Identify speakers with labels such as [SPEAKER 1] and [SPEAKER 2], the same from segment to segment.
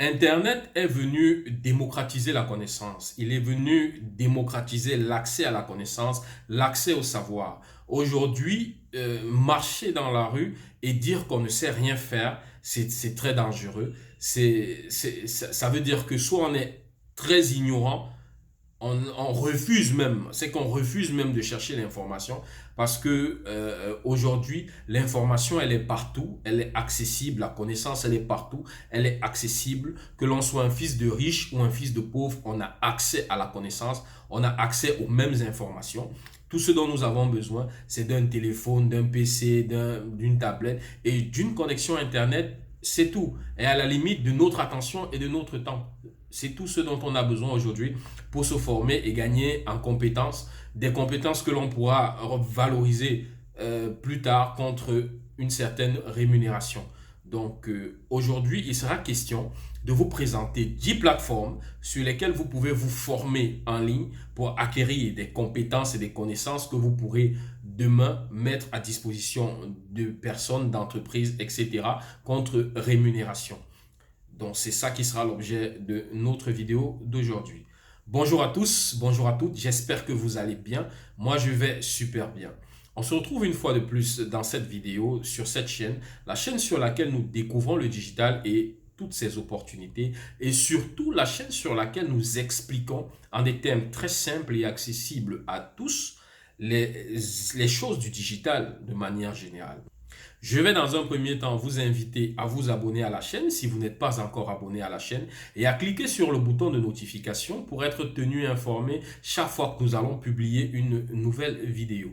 [SPEAKER 1] Internet est venu démocratiser la connaissance. Il est venu démocratiser l'accès à la connaissance, l'accès au savoir. Aujourd'hui, marcher dans la rue et dire qu'on ne sait rien faire, c'est très dangereux. Ça veut dire que soit on est très ignorant, on refuse même, c'est qu'on refuse même de chercher l'information parce que aujourd'hui, l'information, elle est partout, elle est accessible, la connaissance, elle est partout, elle est accessible. Que l'on soit un fils de riche ou un fils de pauvre, on a accès à la connaissance, on a accès aux mêmes informations. Tout ce dont nous avons besoin, c'est d'un téléphone, d'un PC, d'une tablette et d'une connexion Internet, c'est tout. Et à la limite de notre attention et de notre temps. C'est tout ce dont on a besoin aujourd'hui pour se former et gagner en compétences, des compétences que l'on pourra valoriser plus tard contre une certaine rémunération. Donc aujourd'hui, il sera question de vous présenter 10 plateformes sur lesquelles vous pouvez vous former en ligne pour acquérir des compétences et des connaissances que vous pourrez demain mettre à disposition de personnes, d'entreprises, etc. contre rémunération. Donc, c'est ça qui sera l'objet de notre vidéo d'aujourd'hui. Bonjour à tous, bonjour à toutes, j'espère que vous allez bien. Moi, je vais super bien. On se retrouve une fois de plus dans cette vidéo sur cette chaîne, la chaîne sur laquelle nous découvrons le digital et toutes ses opportunités et surtout la chaîne sur laquelle nous expliquons en des thèmes très simples et accessibles à tous les choses du digital de manière générale. Je vais dans un premier temps vous inviter à vous abonner à la chaîne si vous n'êtes pas encore abonné à la chaîne et à cliquer sur le bouton de notification pour être tenu informé chaque fois que nous allons publier une nouvelle vidéo.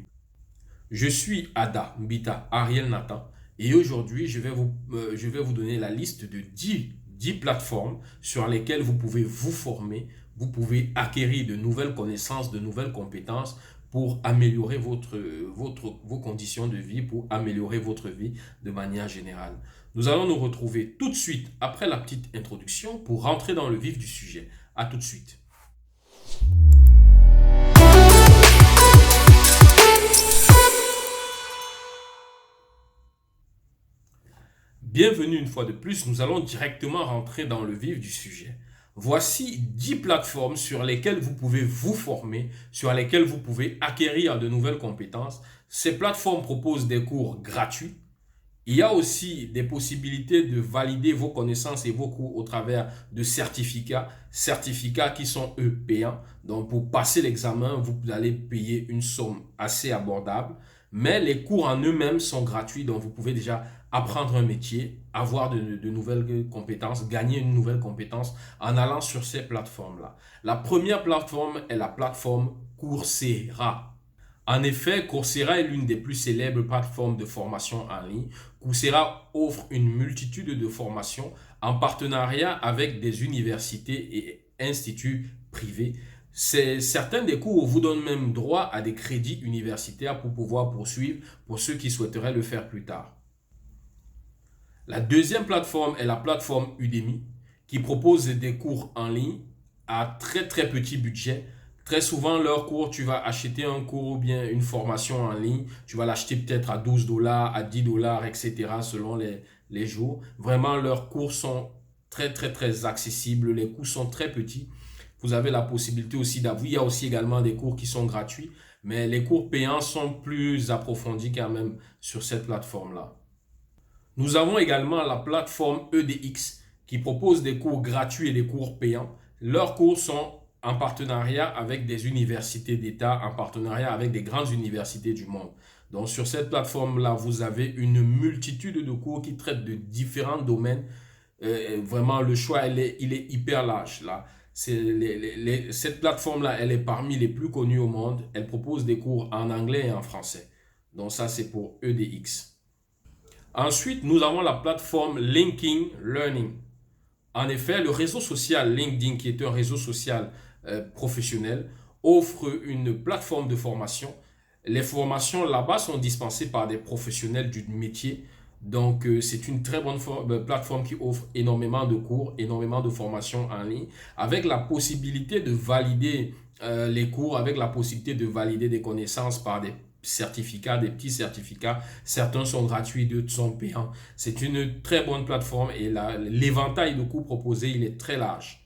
[SPEAKER 1] Je suis Ada Mbita Ariel Nathan et aujourd'hui je vais vous donner la liste de 10 plateformes sur lesquelles vous pouvez vous former, vous pouvez acquérir de nouvelles connaissances, de nouvelles compétences pour améliorer vos conditions de vie, pour améliorer votre vie de manière générale. Nous allons nous retrouver tout de suite après la petite introduction pour rentrer dans le vif du sujet. À tout de suite. Bienvenue une fois de plus, nous allons directement rentrer dans le vif du sujet. Voici 10 plateformes sur lesquelles vous pouvez vous former, sur lesquelles vous pouvez acquérir de nouvelles compétences. Ces plateformes proposent des cours gratuits. Il y a aussi des possibilités de valider vos connaissances et vos cours au travers de certificats qui sont eux payants. Donc pour passer l'examen, vous allez payer une somme assez abordable. Mais les cours en eux-mêmes sont gratuits, donc vous pouvez déjà apprendre un métier, avoir de nouvelles compétences, gagner une nouvelle compétence en allant sur ces plateformes-là. La première plateforme est la plateforme Coursera. En effet, Coursera est l'une des plus célèbres plateformes de formation en ligne. Coursera offre une multitude de formations en partenariat avec des universités et instituts privés. Certains des cours vous donnent même droit à des crédits universitaires pour pouvoir poursuivre pour ceux qui souhaiteraient le faire plus tard. La deuxième plateforme est la plateforme Udemy qui propose des cours en ligne à très petit budget. Très souvent, leurs cours, tu vas acheter un cours ou bien une formation en ligne. Tu vas l'acheter peut-être à 12 dollars, à 10 dollars, etc. selon les jours. Vraiment, leurs cours sont très accessibles. Les coûts sont très petits. Vous avez la possibilité aussi d'avoir. Il y a aussi également des cours qui sont gratuits. Mais les cours payants sont plus approfondis quand même sur cette plateforme-là. Nous avons également la plateforme EDX qui propose des cours gratuits et des cours payants. Leurs cours sont en partenariat avec des universités d'État, en partenariat avec des grandes universités du monde. Donc sur cette plateforme-là, vous avez une multitude de cours qui traitent de différents domaines. Vraiment, le choix, il est hyper large là. Cette plateforme-là, elle est parmi les plus connues au monde. Elle propose des cours en anglais et en français. Donc ça, c'est pour EDX. Ensuite, nous avons la plateforme LinkedIn Learning. En effet, le réseau social LinkedIn, qui est un réseau social professionnel, offre une plateforme de formation. Les formations là-bas sont dispensées par des professionnels du métier. Donc, c'est une très bonne plateforme qui offre énormément de cours, énormément de formations en ligne, avec la possibilité de valider les cours, avec la possibilité de valider des connaissances par des certificats, des petits certificats. Certains sont gratuits, d'autres sont payants. C'est une très bonne plateforme et l'éventail de cours proposés, il est très large.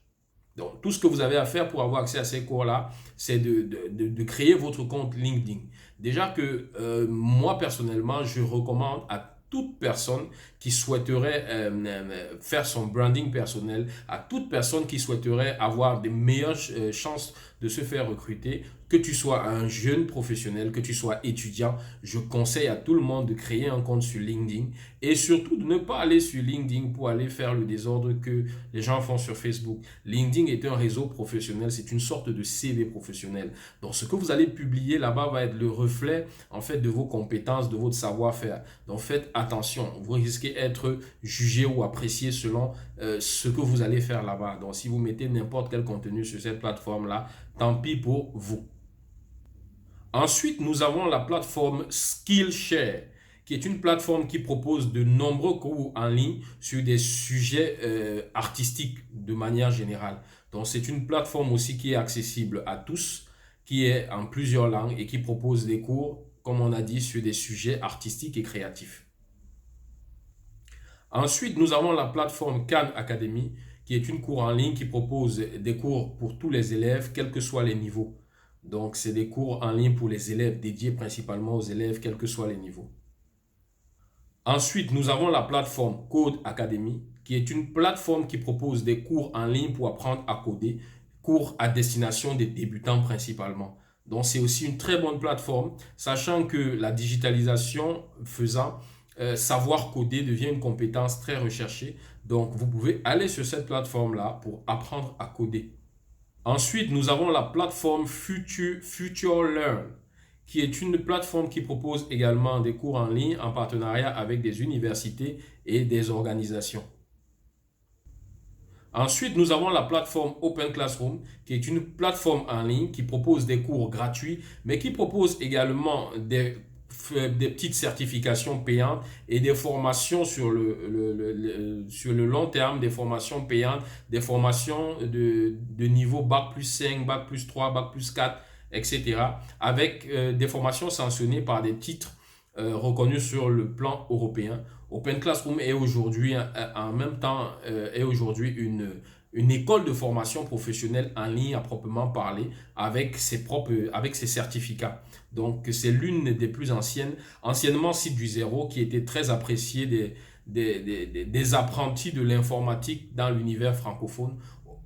[SPEAKER 1] Donc, tout ce que vous avez à faire pour avoir accès à ces cours-là, c'est de créer votre compte LinkedIn. Déjà que moi, personnellement, je recommande à toute personne qui souhaiterait faire son branding personnel, à toute personne qui souhaiterait avoir des meilleures chances de se faire recruter, que tu sois un jeune professionnel, que tu sois étudiant, je conseille à tout le monde de créer un compte sur LinkedIn et surtout de ne pas aller sur LinkedIn pour aller faire le désordre que les gens font sur Facebook. LinkedIn est un réseau professionnel, c'est une sorte de CV professionnel. Donc ce que vous allez publier là-bas va être le reflet en fait de vos compétences, de votre savoir-faire. Donc faites attention, vous risquez d'être jugé ou apprécié selon ce que vous allez faire là-bas. Donc si vous mettez n'importe quel contenu sur cette plateforme-là, tant pis pour vous. Ensuite, nous avons la plateforme Skillshare, qui est une plateforme qui propose de nombreux cours en ligne sur des sujets artistiques de manière générale. Donc, c'est une plateforme aussi qui est accessible à tous, qui est en plusieurs langues et qui propose des cours, comme on a dit, sur des sujets artistiques et créatifs. Ensuite, nous avons la plateforme Khan Academy, qui est une cours en ligne qui propose des cours pour tous les élèves, quels que soient les niveaux. Donc, c'est des cours en ligne pour les élèves, dédiés principalement aux élèves, quels que soient les niveaux. Ensuite, nous avons la plateforme Code Academy, qui est une plateforme qui propose des cours en ligne pour apprendre à coder, cours à destination des débutants principalement. Donc, c'est aussi une très bonne plateforme, sachant que la digitalisation faisant, savoir coder devient une compétence très recherchée. Donc, vous pouvez aller sur cette plateforme-là pour apprendre à coder. Ensuite, nous avons la plateforme Future Learn, qui est une plateforme qui propose également des cours en ligne en partenariat avec des universités et des organisations. Ensuite, nous avons la plateforme Open Classroom, qui est une plateforme en ligne qui propose des cours gratuits, mais qui propose également des petites certifications payantes et des formations sur sur le long terme, des formations payantes, des formations de niveau Bac+5, Bac+3, Bac+4, etc. avec des formations sanctionnées par des titres reconnus sur le plan européen. Open Classroom est aujourd'hui en même temps est aujourd'hui une école de formation professionnelle en ligne à proprement parler avec ses certificats. Donc c'est l'une des plus anciennement Site du Zéro, qui était très appréciée des apprentis de l'informatique dans l'univers francophone.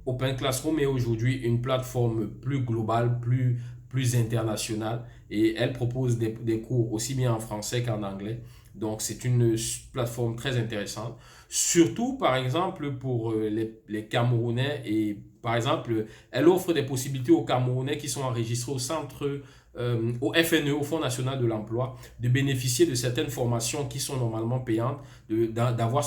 [SPEAKER 1] Open Classroom est aujourd'hui une plateforme plus globale, plus internationale, et elle propose des cours aussi bien en français qu'en anglais. Donc, c'est une plateforme très intéressante, surtout par exemple pour les Camerounais. Et par exemple, elle offre des possibilités aux Camerounais qui sont enregistrés au centre, au FNE, au Fonds national de l'emploi, de bénéficier de certaines formations qui sont normalement payantes, d'avoir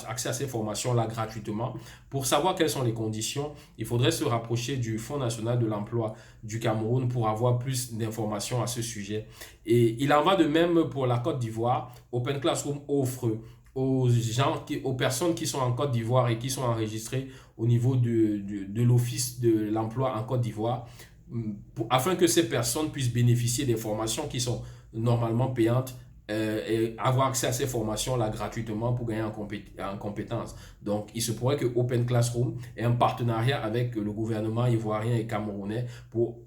[SPEAKER 1] accès à ces formations-là gratuitement. Pour savoir quelles sont les conditions, il faudrait se rapprocher du Fonds national de l'emploi du Cameroun pour avoir plus d'informations à ce sujet. Et il en va de même pour la Côte d'Ivoire. Open Classroom offre aux personnes qui sont en Côte d'Ivoire et qui sont enregistrées au niveau de l'Office de l'emploi en Côte d'Ivoire, afin que ces personnes puissent bénéficier des formations qui sont normalement payantes et avoir accès à ces formations-là gratuitement pour gagner en compétences. Donc, il se pourrait que Open Classroom ait un partenariat avec le gouvernement ivoirien et camerounais pour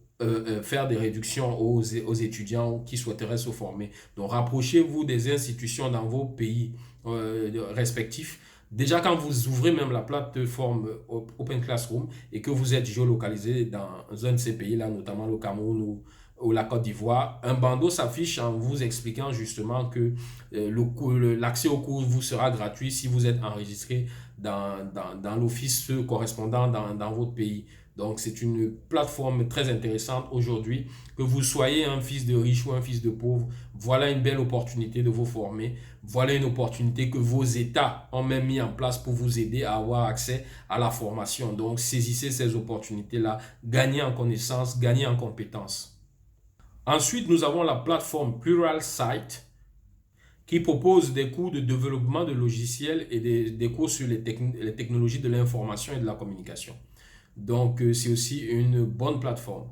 [SPEAKER 1] faire des réductions aux étudiants qui souhaiteraient se former. Donc, rapprochez-vous des institutions dans vos pays respectifs. Déjà, quand vous ouvrez même la plateforme Open Classroom et que vous êtes géolocalisé dans un de ces pays-là, notamment le Cameroun ou la Côte d'Ivoire, un bandeau s'affiche en vous expliquant justement que l'accès au cours vous sera gratuit si vous êtes enregistré dans l'office correspondant dans votre pays. Donc, c'est une plateforme très intéressante aujourd'hui. Que vous soyez un fils de riche ou un fils de pauvre, voilà une belle opportunité de vous former. Voilà une opportunité que vos États ont même mis en place pour vous aider à avoir accès à la formation. Donc, saisissez ces opportunités-là, gagnez en connaissances, gagnez en compétences. Ensuite, nous avons la plateforme Pluralsight qui propose des cours de développement de logiciels et des cours sur les technologies de l'information et de la communication. Donc, c'est aussi une bonne plateforme.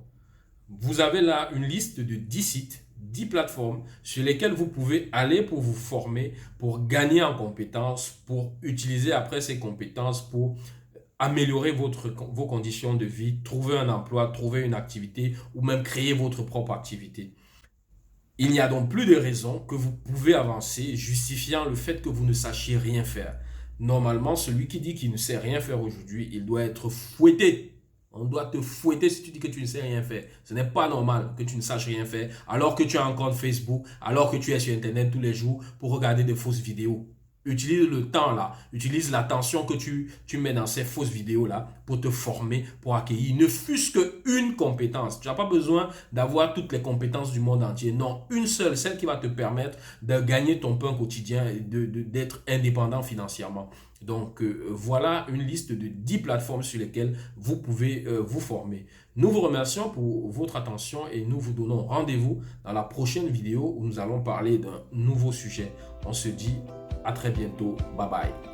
[SPEAKER 1] Vous avez là une liste de 10 sites, 10 plateformes sur lesquelles vous pouvez aller pour vous former, pour gagner en compétences, pour utiliser après ces compétences pour améliorer vos conditions de vie, trouver un emploi, trouver une activité ou même créer votre propre activité. Il n'y a donc plus de raison que vous pouvez avancer justifiant le fait que vous ne sachiez rien faire. Normalement, celui qui dit qu'il ne sait rien faire aujourd'hui, il doit être fouetté. On doit te fouetter si tu dis que tu ne sais rien faire. Ce n'est pas normal que tu ne saches rien faire alors que tu as un compte Facebook, alors que tu es sur Internet tous les jours pour regarder des fausses vidéos. Utilise le temps là, utilise l'attention que tu mets dans ces fausses vidéos là pour te former, pour acquérir ne fût-ce qu'une compétence. Tu n'as pas besoin d'avoir toutes les compétences du monde entier. Non, une seule, celle qui va te permettre de gagner ton pain quotidien et d'être indépendant financièrement. Donc voilà une liste de 10 plateformes sur lesquelles vous pouvez vous former. Nous vous remercions pour votre attention et nous vous donnons rendez-vous dans la prochaine vidéo où nous allons parler d'un nouveau sujet. On se dit à très bientôt. Bye bye.